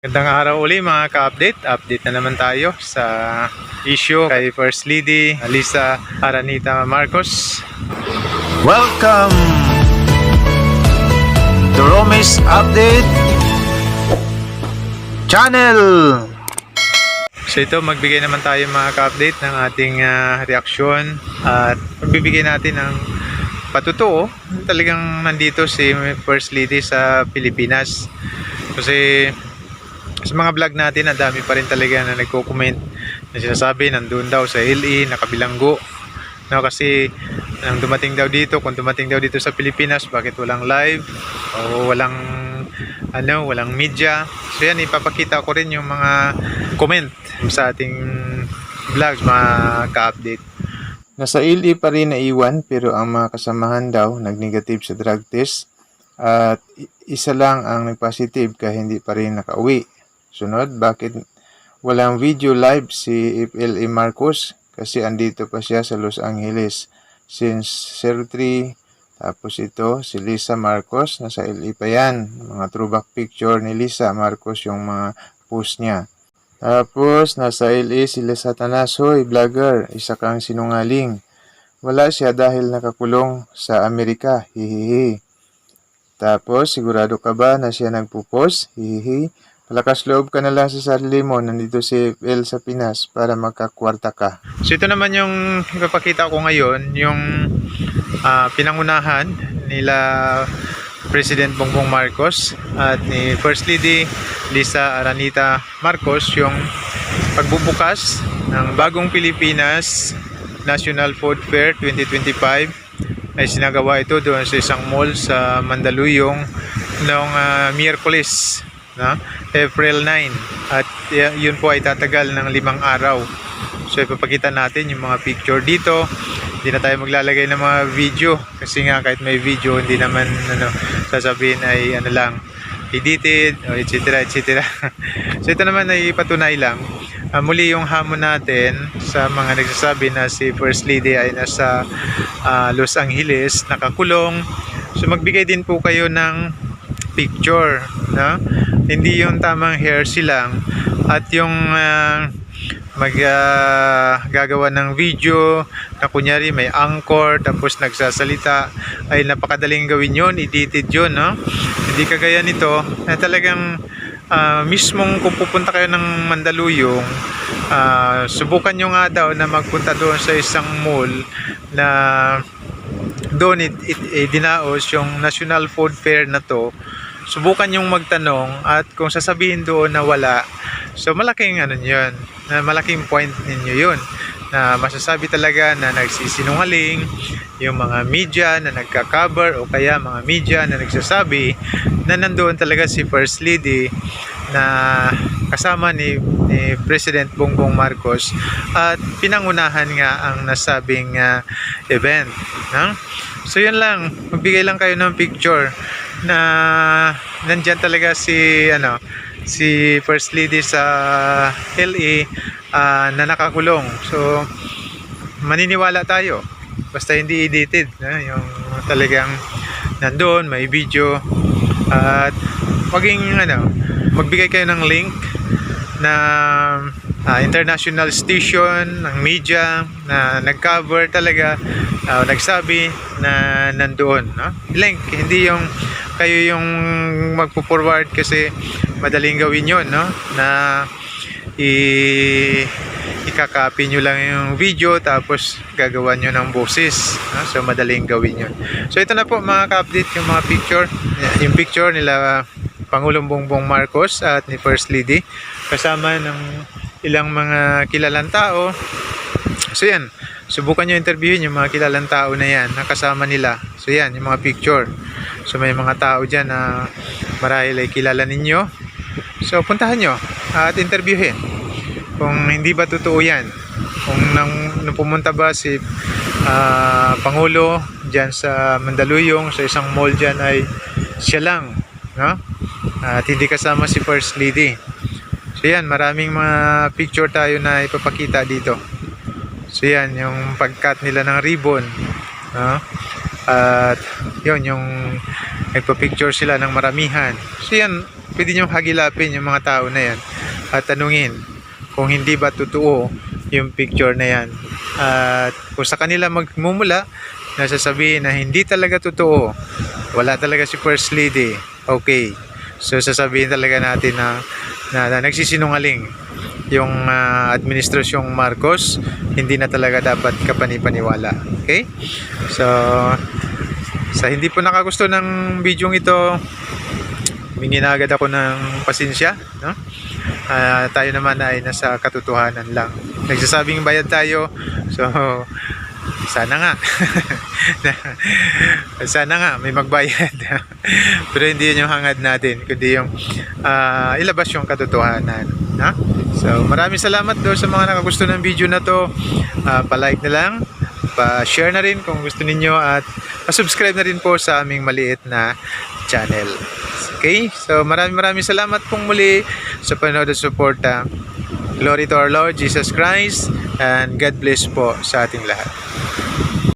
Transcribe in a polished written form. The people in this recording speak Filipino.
Magandang araw uli mga ka-update. Update na naman tayo sa issue kay First Lady Lisa Aranita Marcos. Welcome to Romis Update Channel. So ito, magbigay naman tayo mga ka-update ng ating reaksyon at magbibigay natin ng patutuo. Talagang nandito si First Lady sa Pilipinas. Kasi sa mga vlog natin, ang dami pa rin talaga na nagko-comment na sinasabi nandun daw sa LA, nakabilanggo. No, kasi nang dumating daw dito, kung dumating daw dito sa Pilipinas, bakit walang live o walang media. So yan, ipapakita ko rin yung mga comment sa ating vlogs, mga ka-update. Nasa LA pa rin naiwan, pero ang mga kasamahan daw nag-negative sa drug test at isa lang ang nag-positive kaya hindi pa rin nakauwi. Sunod, bakit walang video live si FLA Marcos? Kasi andito pa siya sa Los Angeles since 03. Tapos ito, si Lisa Marcos, nasa LA pa yan. Mga throwback picture ni Lisa Marcos yung mga post niya. Tapos, nasa LA sila sa Tanasoy, vlogger, isa kang sinungaling. Wala siya dahil nakakulong sa Amerika, hihihi. Tapos, sigurado ka ba na siya nagpo-post? Hihihi. Malakas loob ka na lang sa sarili mo, nandito si FL sa Pinas para magkakwarta ka. So ito naman yung ipapakita ko ngayon, yung pinangunahan nila President Bongbong Marcos at ni First Lady Lisa Aranita Marcos, yung pagbubukas ng bagong Pilipinas National Food Fair 2025. Ay sinagawa ito doon sa isang mall sa Mandaluyong noong Miyerkules, no? April 9, at yun po ay tatagal ng 5 araw. So ipapakita natin yung mga picture dito. Hindi na tayo maglalagay ng mga video kasi nga kahit may video hindi naman sasabihin ay lang edited o etc. So ito naman ay patunay lang. Muli yung hamon natin sa mga nagsasabi na si First Lady ay nasa Los Angeles nakakulong. So magbigay din po kayo ng picture, no? Hindi yung tamang hearsay lang at yung gagawa ng video na kunyari may anchor tapos nagsasalita, ay napakadaling gawin yun, edited yun, no? Hindi kagaya nito na talagang mismong kung pupunta kayo ng Mandaluyong, subukan nyo nga daw na magpunta doon sa isang mall na doon dinaos yung National Food Fair na to. Subukan yung magtanong at kung sasabihin doon na wala, so malaking yun, na malaking point ninyo yun, na masasabi talaga na nagsisinungaling yung mga media na nagka-cover o kaya mga media na nagsasabi na nandoon talaga si First Lady na kasama ni President Bongbong Marcos at pinangunahan nga ang nasabing event, no? So yun lang, magbigay lang kayo ng picture na nandyan talaga si First Lady sa LA na nakakulong. So maniniwala tayo basta hindi edited, yung talagang nandoon may video. At magbigay kayo ng link na international station ng media na nag-cover talaga, nagsabi na nandoon, no? Link, hindi yung kayo yung magpo-forward kasi madaling gawin yun, no? Na ikakopy nyo lang yung video tapos gagawa nyo ng boses, no? So madaling gawin yun. So ito na po mga ka-update yung mga picture, yung picture nila Pangulong Bongbong Marcos at ni First Lady kasama ng ilang mga kilalang tao. So yan, subukan nyo interviewin yung mga kilalang tao na yan, nakasama nila. So yan, yung mga picture. So may mga tao dyan na marahil ay kilala ninyo. So puntahan nyo at interviewin kung hindi ba totoo yan. Kung nung pumunta ba si Pangulo dyan sa Mandaluyong sa isang mall dyan ay siya lang, no? At hindi kasama si First Lady. So yan, maraming mga picture tayo na ipapakita dito. So yan, yung pag-cut nila ng ribbon, no? At yun, yung nagpa-picture sila ng maramihan. So yan, pwede nyo hagilapin yung mga tao na yan at tanungin kung hindi ba totoo yung picture na yan. At kung sa kanila magmumula, nasasabihin na hindi talaga totoo, wala talaga si First Lady, okay. So sasabihin talaga natin na nagsisinungaling yung administrasyong Marcos, hindi na talaga dapat kapanipaniwala. Okay? So sa hindi po nakagusto ng bidyong ito, humingi na agad ako ng pasensya, no? Tayo naman ay nasa katotohanan lang. Nagsasabing bayad tayo, so sana nga sana nga may magbayad pero hindi yun yung hangad natin, kundi yung ilabas yung katotohanan, ha? So maraming salamat do sa mga nakagusto ng video na to. Pa-like na lang, pa-share na rin kung gusto ninyo, at pa-subscribe na rin po sa aming maliit na channel. Okay, so maraming salamat pong muli sa panonood at suporta. Glory to our Lord Jesus Christ, and God bless po sa ating lahat.